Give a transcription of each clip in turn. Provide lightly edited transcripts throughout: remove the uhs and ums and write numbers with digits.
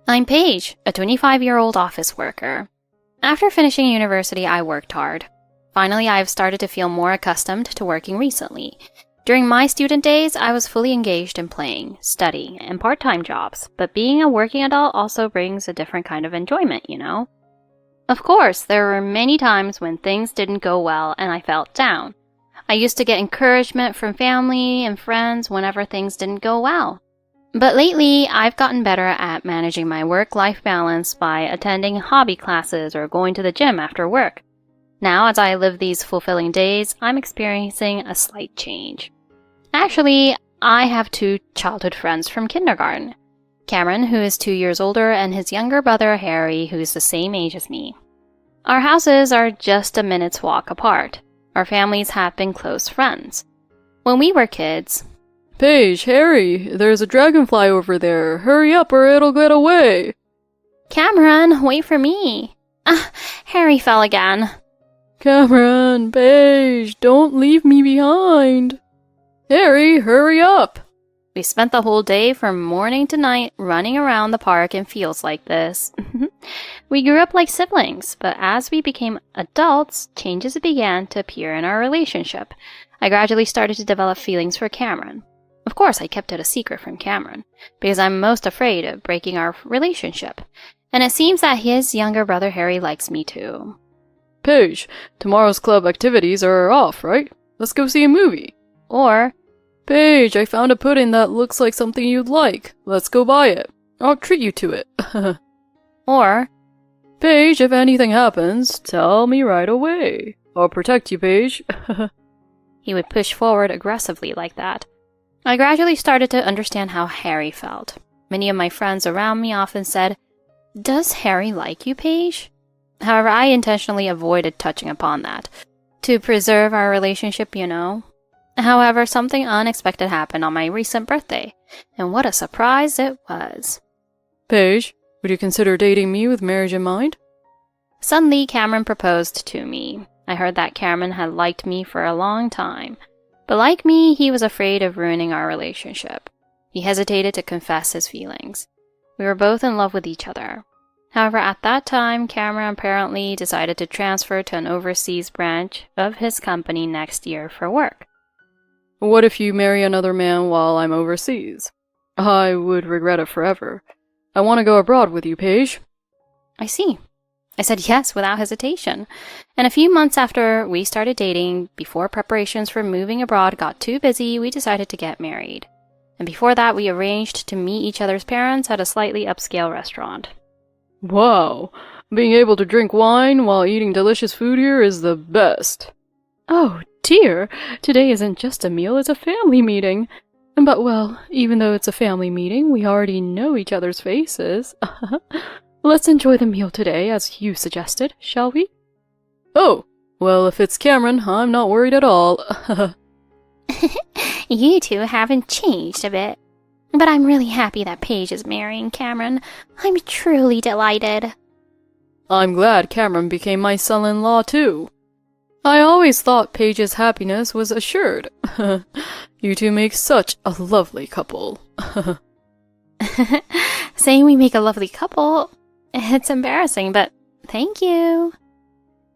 I'm Paige, a 25-year-old office worker. After finishing university, I worked hard. Finally, I've started to feel more accustomed to working recently. During my student days, I was fully engaged in playing, studying, and part-time jobs, but being a working adult also brings a different kind of enjoyment, you know? Of course, there were many times when things didn't go well and I felt down. I used to get encouragement from family and friends whenever things didn't go well. But lately, I've gotten better at managing my work-life balance by attending hobby classes or going to the gym after work. Now, as I live these fulfilling days, I'm experiencing a slight change. Actually, I have two childhood friends from kindergarten. Cameron, who is 2 years older, and his younger brother, Harry, who is the same age as me. Our houses are just a minute's walk apart. Our families have been close friends. When we were kids... Paige, Harry, there's a dragonfly over there. Hurry up or it'll get away. Cameron, wait for me. Harry fell again. Cameron, Paige, don't leave me behind. Harry, hurry up. We spent the whole day from morning to night running around the park in fields like this. We grew up like siblings, but as we became adults, changes began to appear in our relationship. I gradually started to develop feelings for Cameron. Of course, I kept it a secret from Cameron, because I'm most afraid of breaking our relationship. And it seems that his younger brother Harry likes me too. Paige, tomorrow's club activities are off, right? Let's go see a movie. Or, Paige, I found a pudding that looks like something you'd like. Let's go buy it. I'll treat you to it. Or, Paige, if anything happens, tell me right away. I'll protect you, Paige. He would push forward aggressively like that. I gradually started to understand how Harry felt. Many of my friends around me often said, "Does Harry like you, Paige?" However, I intentionally avoided touching upon that. To preserve our relationship, you know. However, something unexpected happened on my recent birthday, and what a surprise it was. Paige, would you consider dating me with marriage in mind? Suddenly, Cameron proposed to me. I heard that Cameron had liked me for a long time. But like me, he was afraid of ruining our relationship. He hesitated to confess his feelings. We were both in love with each other. However, at that time, Cameron apparently decided to transfer to an overseas branch of his company next year for work. What if you marry another man while I'm overseas? I would regret it forever. I want to go abroad with you, Paige. I see. I said yes without hesitation. And a few months after we started dating, before preparations for moving abroad got too busy, we decided to get married. And before that, we arranged to meet each other's parents at a slightly upscale restaurant. Wow, being able to drink wine while eating delicious food here is the best. Oh dear, today isn't just a meal, it's a family meeting. But well, even though it's a family meeting, we already know each other's faces. Let's enjoy the meal today, as you suggested, shall we? Oh, well, if it's Cameron, I'm not worried at all. You two haven't changed a bit. But I'm really happy that Paige is marrying Cameron. I'm truly delighted. I'm glad Cameron became my son-in-law, too. I always thought Paige's happiness was assured. You two make such a lovely couple. Saying we make a lovely couple... It's embarrassing, but thank you.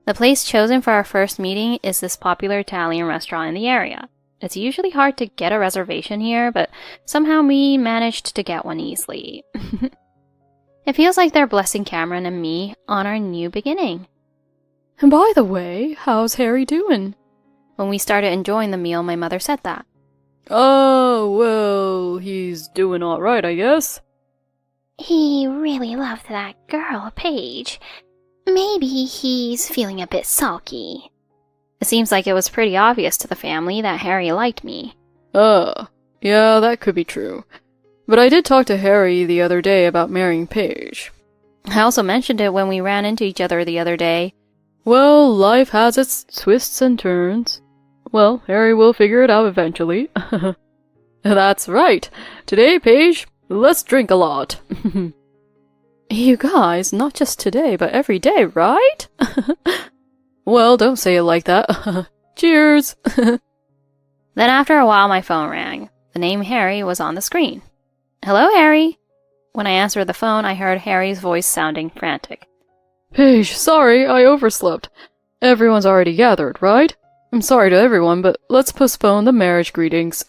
The place chosen for our first meeting is this popular Italian restaurant in the area. It's usually hard to get a reservation here, but somehow we managed to get one easily. It feels like they're blessing Cameron and me on our new beginning. And by the way, how's Harry doing? When we started enjoying the meal, my mother said that. Oh, well, he's doing all right, I guess. He really loved that girl, Paige. Maybe he's feeling a bit sulky. It seems like it was pretty obvious to the family that Harry liked me. Yeah, that could be true. But I did talk to Harry the other day about marrying Paige. I also mentioned it when we ran into each other the other day. Well, life has its twists and turns. Well, Harry will figure it out eventually. That's right. Today, Paige, let's drink a lot. You guys, not just today, but every day, right? Well, don't say it like that. Cheers! Then after a while, my phone rang. The name Harry was on the screen. Hello, Harry. When I answered the phone, I heard Harry's voice sounding frantic. Paige, sorry, I overslept. Everyone's already gathered, right? I'm sorry to everyone, but let's postpone the marriage greetings.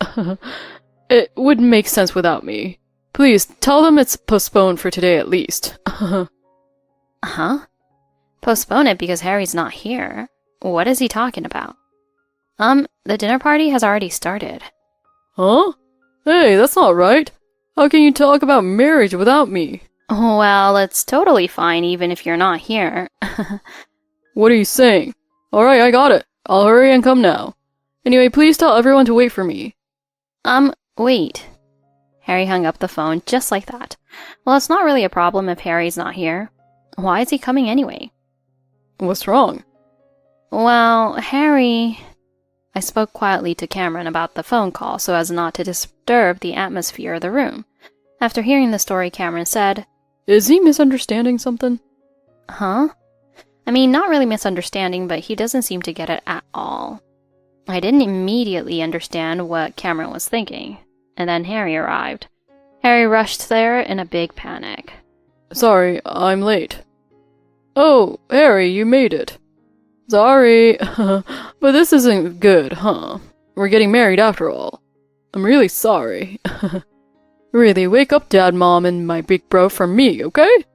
It wouldn't make sense without me. Please, tell them it's postponed for today at least. Huh? Postpone it because Harry's not here? What is he talking about? The dinner party has already started. Huh? Hey, that's not right. How can you talk about marriage without me? Well, it's totally fine even if you're not here. What are you saying? Alright, I got it. I'll hurry and come now. Anyway, please tell everyone to wait for me. Wait. Harry hung up the phone just like that. Well, it's not really a problem if Harry's not here. Why is he coming anyway? What's wrong? Well, Harry... I spoke quietly to Cameron about the phone call so as not to disturb the atmosphere of the room. After hearing the story, Cameron said, Is he misunderstanding something? Huh? I mean, not really misunderstanding, but he doesn't seem to get it at all. I didn't immediately understand what Cameron was thinking, and then Harry arrived. Harry rushed there in a big panic. Sorry, I'm late. Oh, Harry, you made it. Sorry, but this isn't good, huh? We're getting married after all. I'm really sorry. Really, wake up, Dad, Mom, and my big bro from me, okay?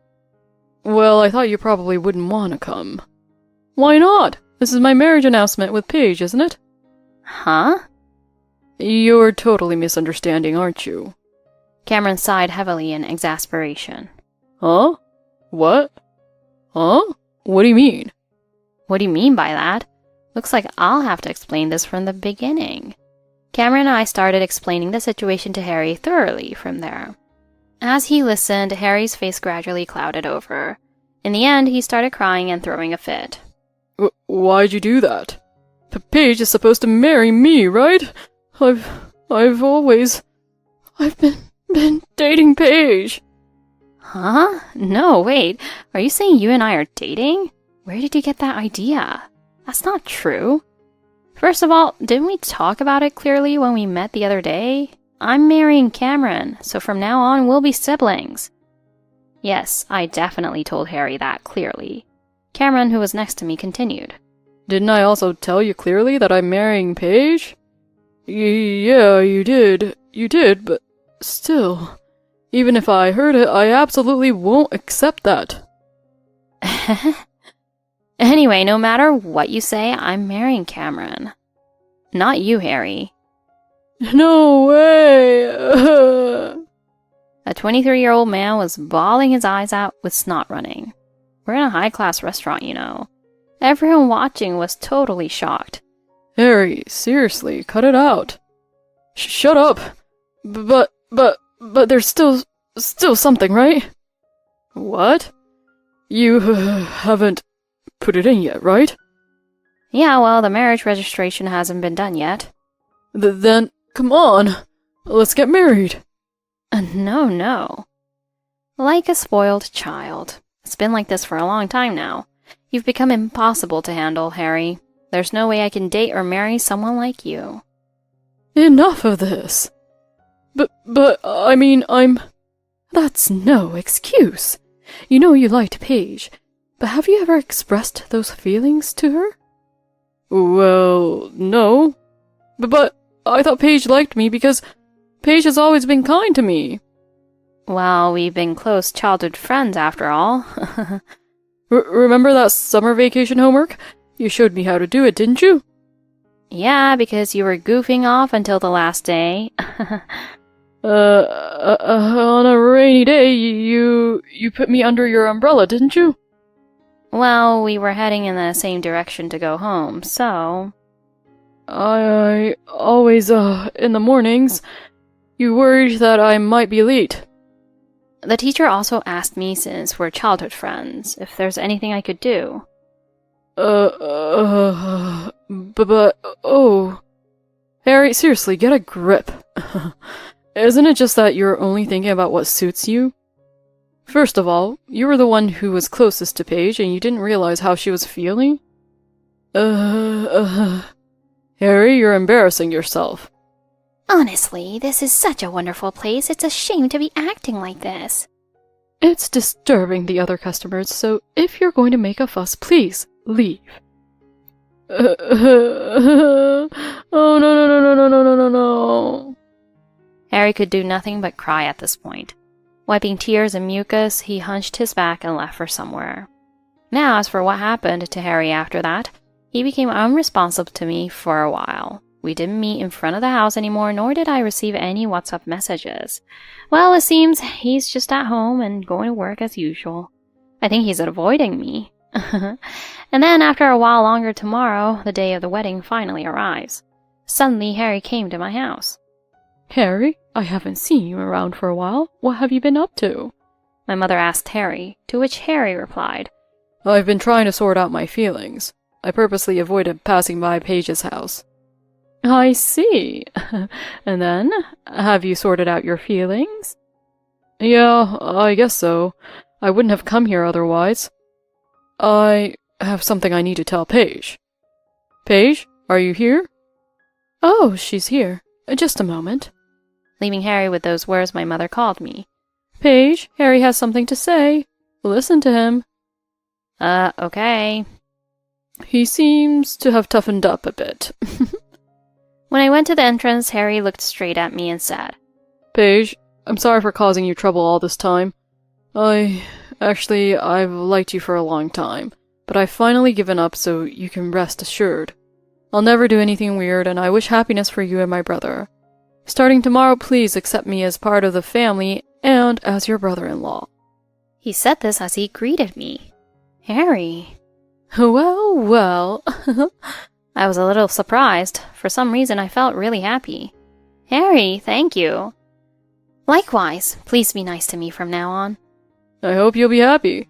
Well, I thought you probably wouldn't want to come. Why not? This is my marriage announcement with Paige, isn't it? Huh? You're totally misunderstanding, aren't you? Cameron sighed heavily in exasperation. Huh? What? Huh? What do you mean? What do you mean by that? Looks like I'll have to explain this from the beginning. Cameron and I started explaining the situation to Harry thoroughly from there. As he listened, Harry's face gradually clouded over. In the end, he started crying and throwing a fit. Why'd you do that? Paige is supposed to marry me, right? I've been dating Paige. Huh? No, wait. Are you saying you and I are dating? Where did you get that idea? That's not true. First of all, didn't we talk about it clearly when we met the other day? I'm marrying Cameron, so from now on we'll be siblings. Yes, I definitely told Harry that clearly. Cameron, who was next to me, continued. Didn't I also tell you clearly that I'm marrying Paige? Yeah, you did. You did, but still. Even if I heard it, I absolutely won't accept that. Anyway, no matter what you say, I'm marrying Cameron. Not you, Harry. No way! A 23-year-old man was bawling his eyes out with snot running. We're in a high-class restaurant, you know. Everyone watching was totally shocked. Harry, seriously, cut it out. Shut up! But there's still something, right? What? You haven't put it in yet, right? Yeah, well, the marriage registration hasn't been done yet. Then, come on, let's get married. No. Like a spoiled child. It's been like this for a long time now. You've become impossible to handle, Harry. There's no way I can date or marry someone like you. Enough of this. But, I mean, That's no excuse. You know you liked Paige, but have you ever expressed those feelings to her? Well, no. But I thought Paige liked me because Paige has always been kind to me. Well, we've been close childhood friends after all. Remember that summer vacation homework? You showed me how to do it, didn't you? Yeah, because you were goofing off until the last day. On a rainy day, you put me under your umbrella, didn't you? Well, we were heading in the same direction to go home, so... I always, in the mornings, you worried that I might be late. The teacher also asked me, since we're childhood friends, if there's anything I could do. Oh. Harry, seriously, get a grip. Isn't it just that you're only thinking about what suits you? First of all, you were the one who was closest to Paige and you didn't realize how she was feeling? Harry, you're embarrassing yourself. Honestly, this is such a wonderful place, it's a shame to be acting like this. It's disturbing the other customers, so if you're going to make a fuss, please leave. Oh, no, no, no, no, no, no, no, no, no. Harry could do nothing but cry at this point. Wiping tears and mucus, he hunched his back and left for somewhere. Now, as for what happened to Harry after that, he became unresponsive to me for a while. We didn't meet in front of the house anymore, nor did I receive any WhatsApp messages. Well, it seems he's just at home and going to work as usual. I think he's avoiding me. And then, after a while longer tomorrow, the day of the wedding finally arrives. Suddenly, Harry came to my house. Harry, I haven't seen you around for a while. What have you been up to? My mother asked Harry, to which Harry replied, I've been trying to sort out my feelings. I purposely avoided passing by Paige's house. I see. And then, have you sorted out your feelings? Yeah, I guess so. I wouldn't have come here otherwise. I have something I need to tell Paige. Paige, are you here? Oh, she's here. Just a moment. Leaving Harry with those words, my mother called me. Paige, Harry has something to say. Listen to him. Okay. He seems to have toughened up a bit. When I went to the entrance, Harry looked straight at me and said, Paige, I'm sorry for causing you trouble all this time. I've liked you for a long time, but I've finally given up, so you can rest assured. I'll never do anything weird, and I wish happiness for you and my brother. Starting tomorrow, please accept me as part of the family and as your brother-in-law. He said this as he greeted me. Harry. Well. I was a little surprised. For some reason, I felt really happy. Harry, thank you. Likewise, please be nice to me from now on. I hope you'll be happy.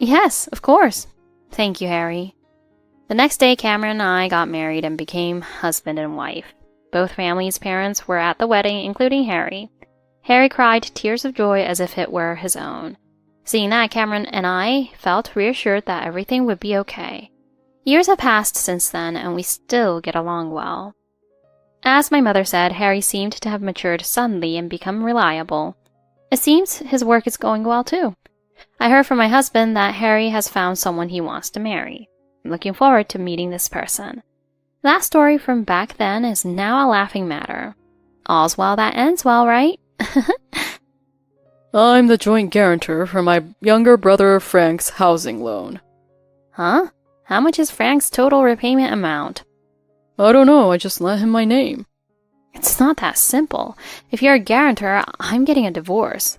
Yes, of course. Thank you, Harry. The next day, Cameron and I got married and became husband and wife. Both families' parents were at the wedding, including Harry. Harry cried tears of joy as if it were his own. Seeing that, Cameron and I felt reassured that everything would be okay. Years have passed since then, and we still get along well. As my mother said, Harry seemed to have matured suddenly and become reliable. It seems his work is going well too. I heard from my husband that Harry has found someone he wants to marry. I'm looking forward to meeting this person. That story from back then is now a laughing matter. All's well that ends well, right? I'm the joint guarantor for my younger brother Frank's housing loan. Huh? How much is Frank's total repayment amount? I don't know, I just lent him my name. It's not that simple. If you're a guarantor, I'm getting a divorce.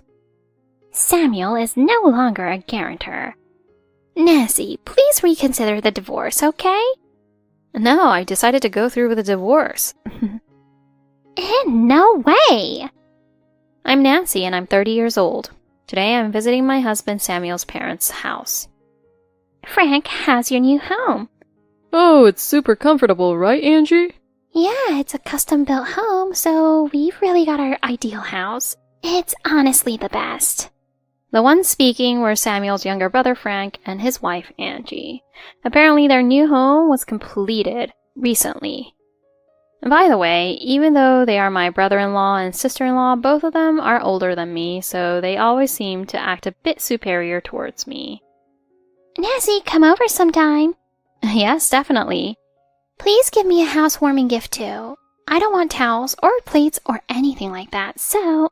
Samuel is no longer a guarantor. Nancy, please reconsider the divorce, okay? No, I decided to go through with the divorce. No way! I'm Nancy and I'm 30 years old. Today I'm visiting my husband Samuel's parents' house. Frank has your new home. Oh, it's super comfortable, right, Angie? Yeah, it's a custom-built home, so we've really got our ideal house. It's honestly the best. The ones speaking were Samuel's younger brother Frank and his wife Angie. Apparently their new home was completed recently. And by the way, even though they are my brother-in-law and sister-in-law, both of them are older than me, so they always seem to act a bit superior towards me. Nancy, come over sometime. Yes, definitely. Please give me a housewarming gift too. I don't want towels or plates or anything like that, so...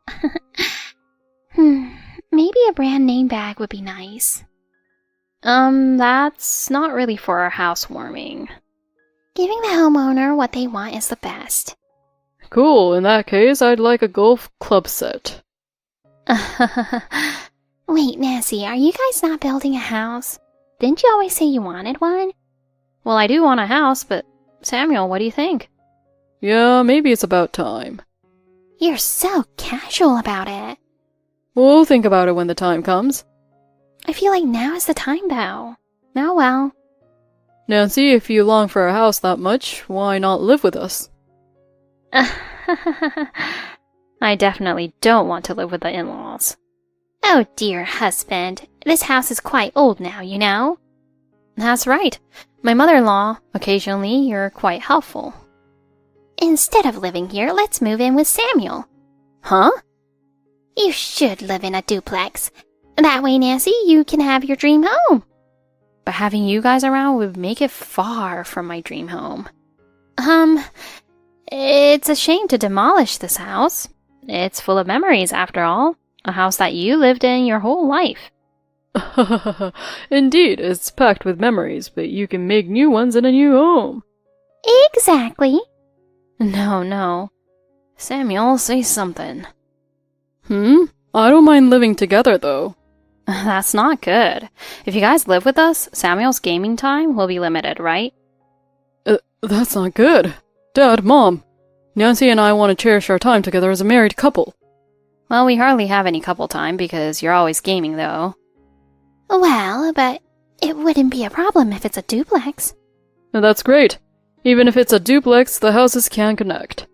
maybe a brand name bag would be nice. That's not really for our housewarming. Giving the homeowner what they want is the best. Cool, in that case, I'd like a golf club set. Wait, Nancy, are you guys not building a house? Didn't you always say you wanted one? Well, I do want a house, but Samuel, what do you think? Yeah, maybe it's about time. You're so casual about it. We'll think about it when the time comes. I feel like now is the time, though. Oh well. Nancy, if you long for a house that much, why not live with us? I definitely don't want to live with the in-laws. Oh dear husband, this house is quite old now, you know. That's right. My mother-in-law, occasionally you're quite helpful. Instead of living here, let's move in with Samuel. Huh? You should live in a duplex. That way, Nancy, you can have your dream home. But having you guys around would make it far from my dream home. It's a shame to demolish this house. It's full of memories, after all. A house that you lived in your whole life. Indeed, it's packed with memories, but you can make new ones in a new home. Exactly. No. Samuel, say something. I don't mind living together, though. That's not good. If you guys live with us, Samuel's gaming time will be limited, right? That's not good. Dad, Mom, Nancy and I want to cherish our time together as a married couple. Well, we hardly have any couple time because you're always gaming, though. Well, but it wouldn't be a problem if it's a duplex. That's great. Even if it's a duplex, the houses can connect.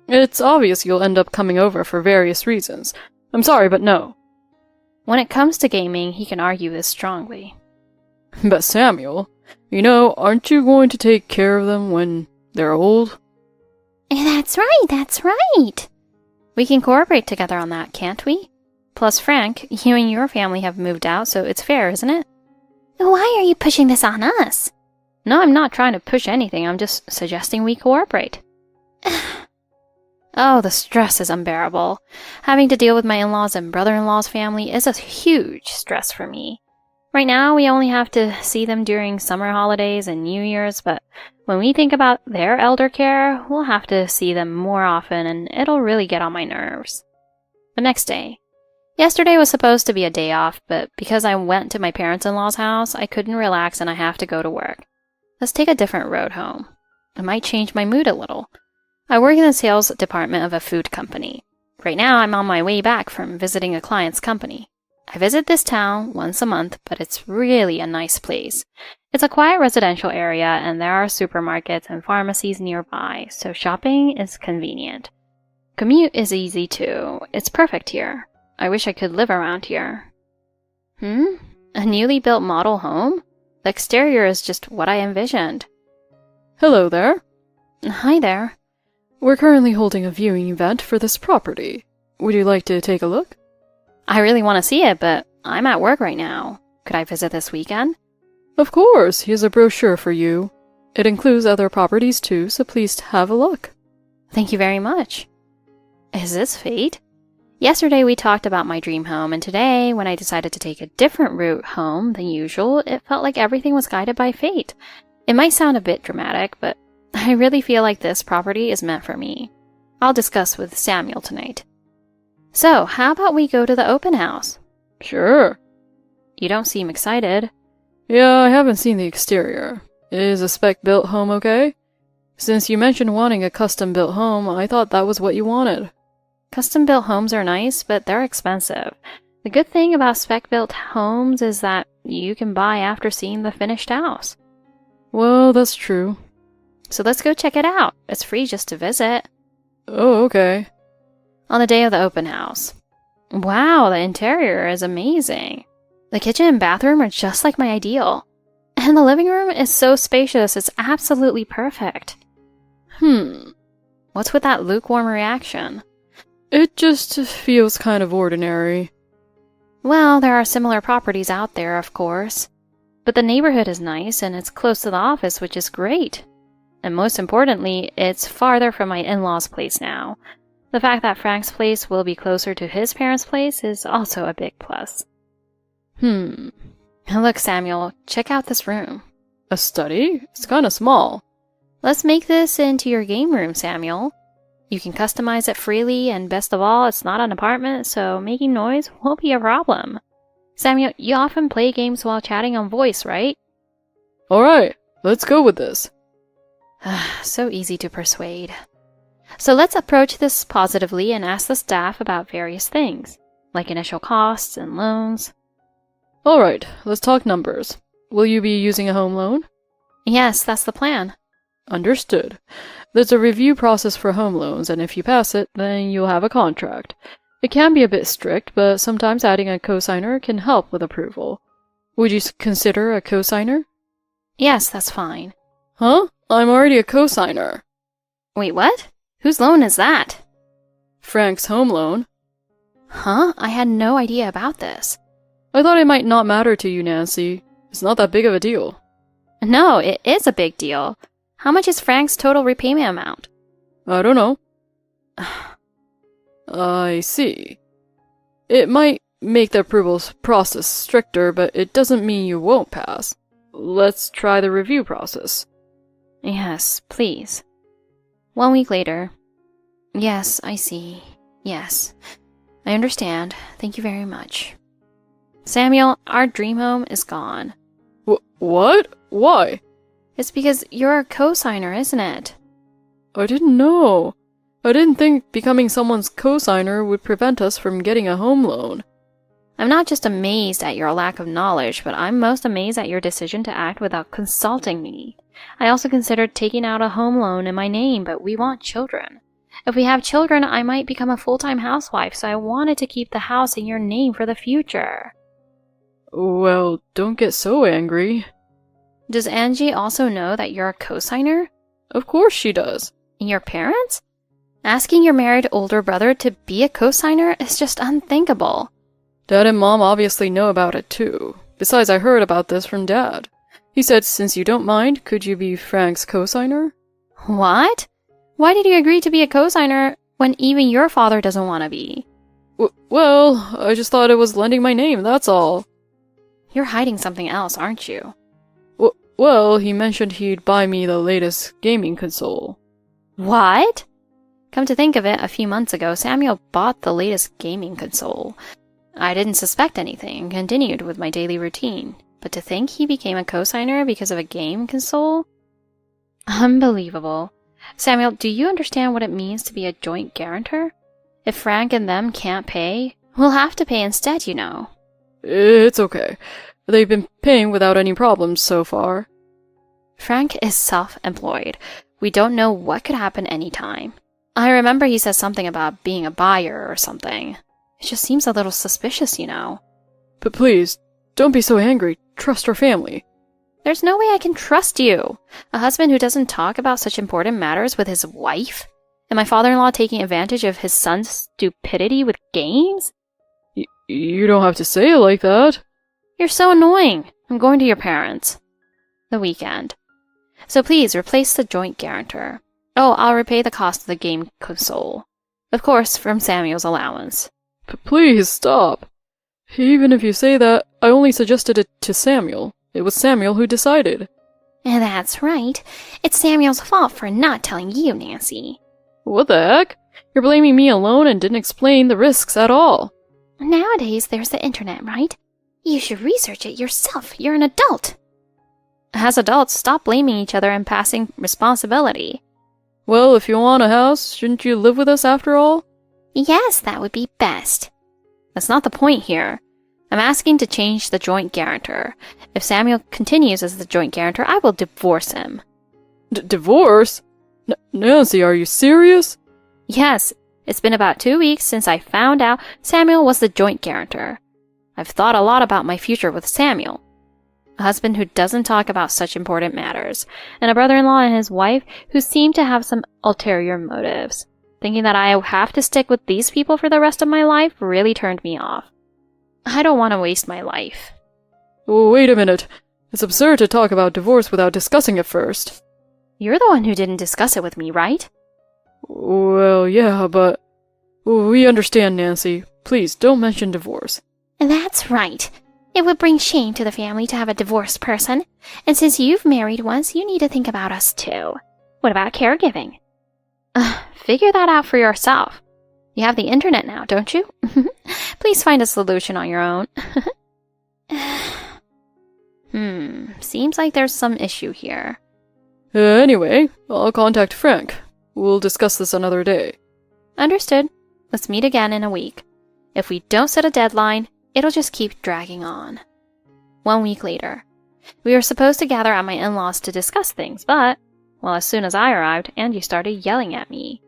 It's obvious you'll end up coming over for various reasons. I'm sorry, but no. When it comes to gaming, he can argue this strongly. But Samuel, aren't you going to take care of them when they're old? That's right. We can cooperate together on that, can't we? Plus, Frank, you and your family have moved out, so it's fair, isn't it? Why are you pushing this on us? No, I'm not trying to push anything. I'm just suggesting we cooperate. Oh, the stress is unbearable. Having to deal with my in-laws and brother-in-law's family is a huge stress for me. Right now, we only have to see them during summer holidays and New Year's, but when we think about their elder care, we'll have to see them more often, and it'll really get on my nerves. The next day. Yesterday was supposed to be a day off, but because I went to my parents-in-law's house, I couldn't relax and I have to go to work. Let's take a different road home. It might change my mood a little. I work in the sales department of a food company. Right now, I'm on my way back from visiting a client's company. I visit this town once a month, but it's really a nice place. It's a quiet residential area, and there are supermarkets and pharmacies nearby, so shopping is convenient. Commute is easy too. It's perfect here. I wish I could live around here. A newly built model home? The exterior is just what I envisioned. Hello there. Hi there. We're currently holding a viewing event for this property. Would you like to take a look? I really want to see it, but I'm at work right now. Could I visit this weekend? Of course, here's a brochure for you. It includes other properties too, so please have a look. Thank you very much. Is this fate? Yesterday we talked about my dream home, and today, when I decided to take a different route home than usual, it felt like everything was guided by fate. It might sound a bit dramatic, but I really feel like this property is meant for me. I'll discuss with Samuel tonight. So, how about we go to the open house? Sure. You don't seem excited. Yeah, I haven't seen the exterior. Is a spec-built home okay? Since you mentioned wanting a custom-built home, I thought that was what you wanted. Custom-built homes are nice, but they're expensive. The good thing about spec-built homes is that you can buy after seeing the finished house. Well, that's true. So let's go check it out. It's free just to visit. Oh, okay. On the day of the open house. Wow, the interior is amazing. The kitchen and bathroom are just like my ideal. And the living room is so spacious, it's absolutely perfect. What's with that lukewarm reaction? It just feels kind of ordinary. Well, there are similar properties out there, of course. But the neighborhood is nice, and it's close to the office, which is great. And most importantly, it's farther from my in-laws' place now. The fact that Frank's place will be closer to his parents' place is also a big plus. Look, Samuel, check out this room. A study? It's kind of small. Let's make this into your game room, Samuel. You can customize it freely, and best of all, it's not an apartment, so making noise won't be a problem. Samuel, you often play games while chatting on voice, right? Alright, let's go with this. So easy to persuade. So let's approach this positively and ask the staff about various things, like initial costs and loans. Alright, let's talk numbers. Will you be using a home loan? Yes, that's the plan. Understood. There's a review process for home loans, and if you pass it, then you'll have a contract. It can be a bit strict, but sometimes adding a cosigner can help with approval. Would you consider a cosigner? Yes, that's fine. Huh? I'm already a cosigner. Wait, what? Whose loan is that? Frank's home loan. Huh? I had no idea about this. I thought it might not matter to you, Nancy. It's not that big of a deal. No, it is a big deal. How much is Frank's total repayment amount? I don't know. I see. It might make the approvals process stricter, but it doesn't mean you won't pass. Let's try the review process. Yes, please. 1 week later. Yes, I see. Yes. I understand. Thank you very much. Samuel, our dream home is gone. What? Why? It's because you're a co-signer, isn't it? I didn't know. I didn't think becoming someone's co-signer would prevent us from getting a home loan. I'm not just amazed at your lack of knowledge, but I'm most amazed at your decision to act without consulting me. I also considered taking out a home loan in my name, but we want children. If we have children, I might become a full-time housewife, so I wanted to keep the house in your name for the future. Well, don't get so angry. Does Angie also know that you're a co-signer? Of course she does. And your parents? Asking your married older brother to be a co-signer is just unthinkable. Dad and Mom obviously know about it too. Besides, I heard about this from Dad. He said, since you don't mind, could you be Frank's co-signer? What? Why did you agree to be a co-signer when even your father doesn't want to be? Well, I just thought it was lending my name, that's all. You're hiding something else, aren't you? Well, he mentioned he'd buy me the latest gaming console. What? Come to think of it, a few months ago, Samuel bought the latest gaming console. I didn't suspect anything and continued with my daily routine. But to think he became a co-signer because of a game console? Unbelievable. Samuel, do you understand what it means to be a joint guarantor? If Frank and them can't pay, we'll have to pay instead, you know. It's okay. They've been paying without any problems so far. Frank is self-employed. We don't know what could happen anytime. I remember he said something about being a buyer or something. It just seems a little suspicious, you know. But please, don't be so angry. Trust our family. There's no way I can trust you. A husband who doesn't talk about such important matters with his wife? And my father-in-law taking advantage of his son's stupidity with games? You don't have to say it like that. You're so annoying. I'm going to your parents. The weekend. So please replace the joint guarantor. Oh, I'll repay the cost of the game console. Of course, from Samuel's allowance. But please stop. Even if you say that, I only suggested it to Samuel. It was Samuel who decided. And that's right. It's Samuel's fault for not telling you, Nancy. What the heck? You're blaming me alone and didn't explain the risks at all. Nowadays, there's the internet, right? You should research it yourself. You're an adult. As adults, stop blaming each other and passing responsibility. Well, if you want a house, shouldn't you live with us after all? Yes, that would be best. That's not the point here. I'm asking to change the joint guarantor. If Samuel continues as the joint guarantor, I will divorce him. Divorce? Nancy, are you serious? Yes, it's been about 2 weeks since I found out Samuel was the joint guarantor. I've thought a lot about my future with Samuel. A husband who doesn't talk about such important matters, and a brother-in-law and his wife who seem to have some ulterior motives. Thinking that I have to stick with these people for the rest of my life really turned me off. I don't want to waste my life. Wait a minute. It's absurd to talk about divorce without discussing it first. You're the one who didn't discuss it with me, right? Well, yeah, but we understand, Nancy. Please, don't mention divorce. That's right. It would bring shame to the family to have a divorced person. And since you've married once, you need to think about us too. What about caregiving? Figure that out for yourself. You have the internet now, don't you? Please find a solution on your own. Seems like there's some issue here. Anyway, I'll contact Frank. We'll discuss this another day. Understood. Let's meet again in a week. If we don't set a deadline, it'll just keep dragging on. 1 week later. We were supposed to gather at my in-laws to discuss things, but, well, as soon as I arrived, Angie started yelling at me.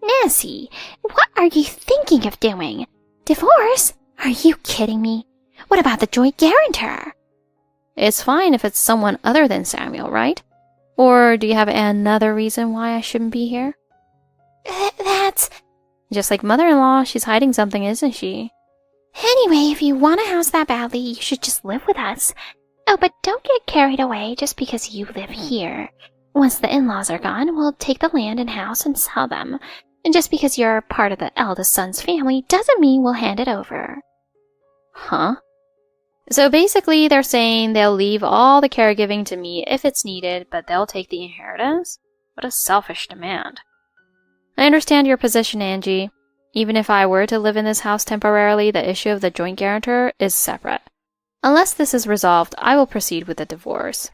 Nancy, what are you thinking of doing? Divorce? Are you kidding me? What about the joint guarantor? It's fine if it's someone other than Samuel, right? Or do you have another reason why I shouldn't be here? That's... Just like mother-in-law, she's hiding something, isn't she? Anyway, if you want a house that badly, you should just live with us. Oh, but don't get carried away just because you live here. Once the in-laws are gone, we'll take the land and house and sell them. And just because you're part of the eldest son's family doesn't mean we'll hand it over. Huh? So basically, they're saying they'll leave all the caregiving to me if it's needed, but they'll take the inheritance? What a selfish demand. I understand your position, Angie. Even if I were to live in this house temporarily, the issue of the joint guarantor is separate. Unless this is resolved, I will proceed with the divorce.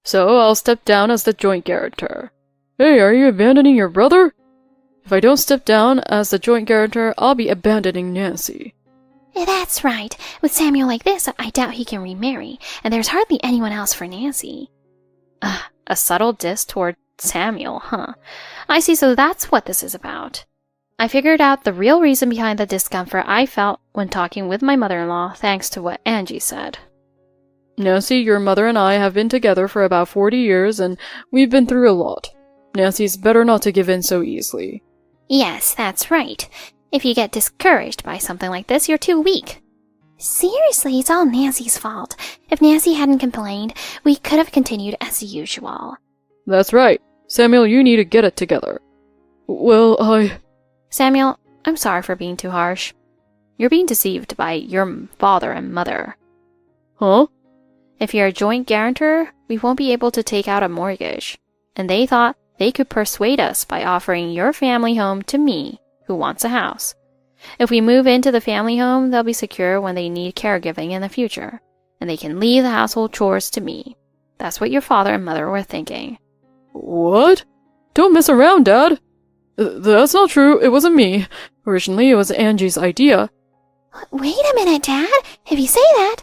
So I'll step down as the joint guarantor. Hey, are you abandoning your brother? If I don't step down as the joint guarantor, I'll be abandoning Nancy. That's right. With Samuel like this, I doubt he can remarry, and there's hardly anyone else for Nancy. A subtle diss toward Samuel, huh? I see, so that's what this is about. I figured out the real reason behind the discomfort I felt when talking with my mother-in-law, thanks to what Angie said. Nancy, your mother and I have been together for about 40 years, and we've been through a lot. Nancy's better not to give in so easily. Yes, that's right. If you get discouraged by something like this, you're too weak. Seriously, it's all Nancy's fault. If Nancy hadn't complained, we could have continued as usual. That's right. Samuel, you need to get it together. Well, Samuel, I'm sorry for being too harsh. You're being deceived by your father and mother. Huh? If you're a joint guarantor, we won't be able to take out a mortgage. And they thought they could persuade us by offering your family home to me, who wants a house. If we move into the family home, they'll be secure when they need caregiving in the future, and they can leave the household chores to me. That's what your father and mother were thinking. What? Don't mess around, Dad. That's not true. It wasn't me. Originally, it was Angie's idea. Wait a minute, Dad. If you say that...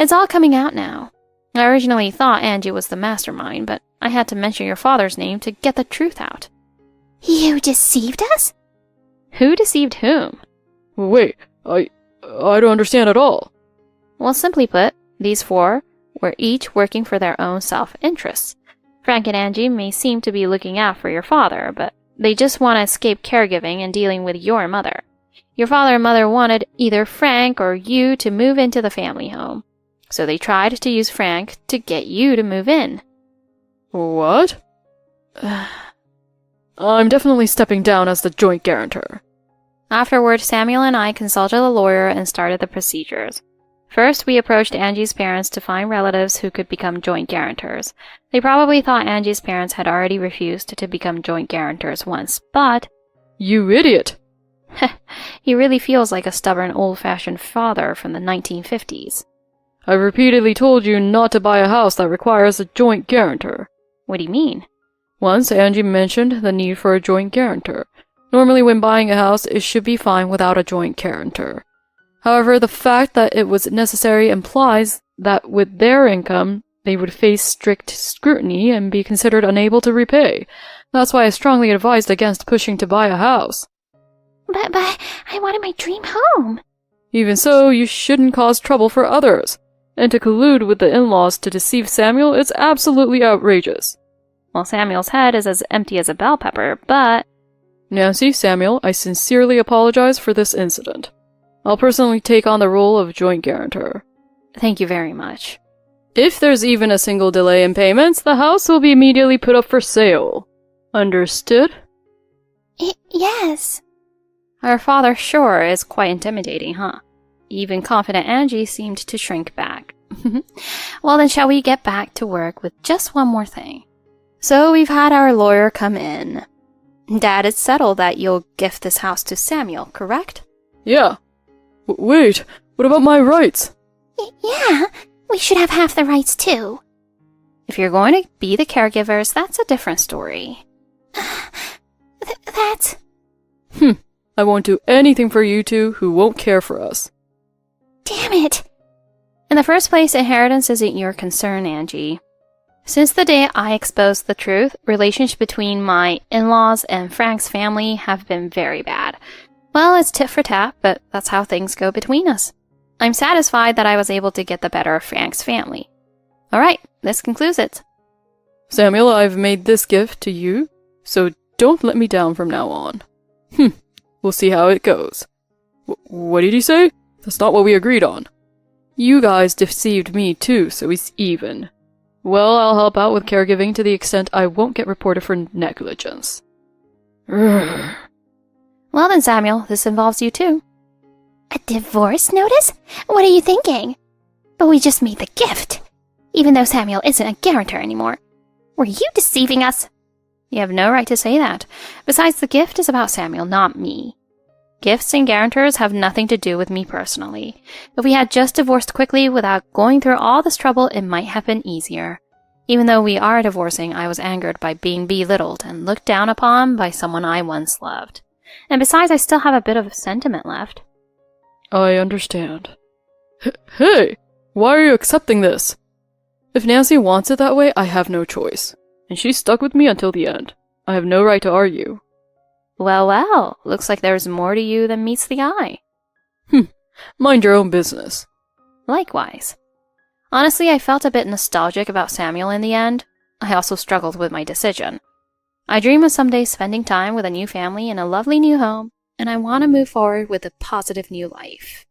It's all coming out now. I originally thought Angie was the mastermind, but I had to mention your father's name to get the truth out. You deceived us? Who deceived whom? Wait, I don't understand at all. Well, simply put, these four were each working for their own self-interests. Frank and Angie may seem to be looking out for your father, but they just want to escape caregiving and dealing with your mother. Your father and mother wanted either Frank or you to move into the family home, so they tried to use Frank to get you to move in. What? I'm definitely stepping down as the joint guarantor. Afterward, Samuel and I consulted a lawyer and started the procedures. First, we approached Angie's parents to find relatives who could become joint guarantors. They probably thought Angie's parents had already refused to become joint guarantors once, but... You idiot! He really feels like a stubborn old-fashioned father from the 1950s. I've repeatedly told you not to buy a house that requires a joint guarantor. What do you mean? Once, Angie mentioned the need for a joint guarantor. Normally, when buying a house, it should be fine without a joint guarantor. However, the fact that it was necessary implies that with their income, they would face strict scrutiny and be considered unable to repay. That's why I strongly advised against pushing to buy a house. But I wanted my dream home. Even so, you shouldn't cause trouble for others. And to collude with the in-laws to deceive Samuel is absolutely outrageous. Well, Samuel's head is as empty as a bell pepper, but... Nancy, Samuel, I sincerely apologize for this incident. I'll personally take on the role of joint guarantor. Thank you very much. If there's even a single delay in payments, the house will be immediately put up for sale. Understood? Yes. Our father sure is quite intimidating, huh? Even confident Angie seemed to shrink back. Well, then shall we get back to work with just one more thing? So we've had our lawyer come in. Dad, it's settled that you'll gift this house to Samuel, correct? Yeah. Wait, what about my rights? Yeah, we should have half the rights too. If you're going to be the caregivers, that's a different story. That's... I won't do anything for you two who won't care for us. Damn it! In the first place, inheritance isn't your concern, Angie. Since the day I exposed the truth, relations between my in-laws and Frank's family have been very bad. Well, it's tit for tat, but that's how things go between us. I'm satisfied that I was able to get the better of Frank's family. Alright, this concludes it. Samuel, I've made this gift to you, so don't let me down from now on. We'll see how it goes. What did he say? That's not what we agreed on. You guys deceived me too, so it's even. Well, I'll help out with caregiving to the extent I won't get reported for negligence. Well then, Samuel, this involves you too. A divorce notice? What are you thinking? But we just made the gift. Even though Samuel isn't a guarantor anymore. Were you deceiving us? You have no right to say that. Besides, the gift is about Samuel, not me. Gifts and guarantors have nothing to do with me personally. If we had just divorced quickly without going through all this trouble, it might have been easier. Even though we are divorcing, I was angered by being belittled and looked down upon by someone I once loved. And besides, I still have a bit of sentiment left. I understand. Hey! Why are you accepting this? If Nancy wants it that way, I have no choice. And she's stuck with me until the end. I have no right to argue. Well, well, looks like there's more to you than meets the eye. Mind your own business. Likewise. Honestly, I felt a bit nostalgic about Samuel in the end. I also struggled with my decision. I dream of someday spending time with a new family in a lovely new home, and I want to move forward with a positive new life.